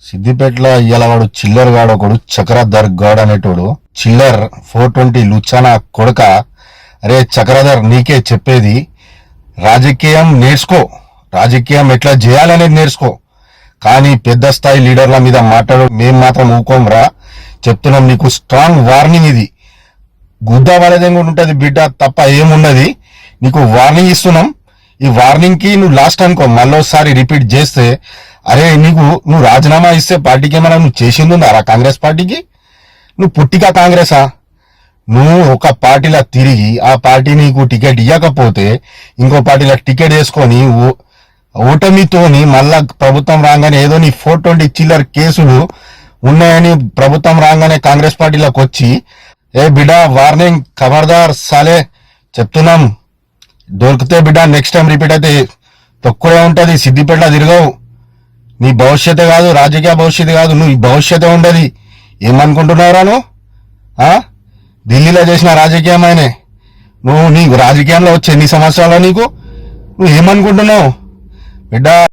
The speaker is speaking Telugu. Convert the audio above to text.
సిద్దిపేటలో ఇయ్యాల వాడు చిల్లర్ గాడు ఒకడు చక్రధర్ గౌడ్ అనేటోడు చిల్లర్ 420 లుచ్చానా కొడక. అరే చక్రధర్, నీకే చెప్పేది, రాజకీయం నేర్చుకో, రాజకీయం ఎట్లా చేయాలనేది నేర్చుకో, కానీ పెద్ద స్థాయి లీడర్ల మీద మాట్లాడు మేం మాత్రం ఊకోంరా. చెప్తున్నాం, నీకు స్ట్రాంగ్ వార్నింగ్ ఇది. గుద్దా వలదంగా ఉంటది బిడ్డ, తప్ప ఏమున్నది. నీకు వార్నింగ్ ఇస్తున్నాం. ఈ వార్నింగ్ కి నువ్వు లాస్ట్ అనుకో, మళ్ళోసారి రిపీట్ చేస్తే అరే నువ్వు రాజీనామా ఇస్తే పార్టీకి ఏమైనా నువ్వు చేసిందిందారా కాంగ్రెస్ పార్టీకి? నువ్వు పుట్టిగా కాంగ్రెసా? నువ్వు ఒక పార్టీలో తిరిగి ఆ పార్టీ నీకు టికెట్ ఇవ్వకపోతే ఇంకో పార్టీలో టికెట్ వేసుకొని ఓటమితోని మళ్ళా ప్రభుత్వం రాగానే ఏదో నీ 420 చిల్లర్ కేసులు ఉన్నాయని ప్రభుత్వం రాగానే కాంగ్రెస్ పార్టీలోకి వచ్చి ఏ బిడ్డ వార్నింగ్, ఖబర్దార్ సాలే చెప్తున్నాం. దొరికితే బిడ్డ నెక్స్ట్ టైం రిపీట్ అయితే తక్కువే ఉంటది. సిద్దిపేటలో తిరగవు. నీ భవిష్యత్తు కాదు, రాజకీయ భవిష్యత్తు కాదు, నువ్వు ఈ భవిష్యత్తు ఉండదు. ఏమనుకుంటున్నావురా నువ్వు? ఢిల్లీలో చేసిన రాజకీయం ఆయనే. నువ్వు నీ రాజకీయంలో వచ్చే ఎన్ని సంవత్సరాలు నువ్వు ఏమనుకుంటున్నావు బిడ్డ?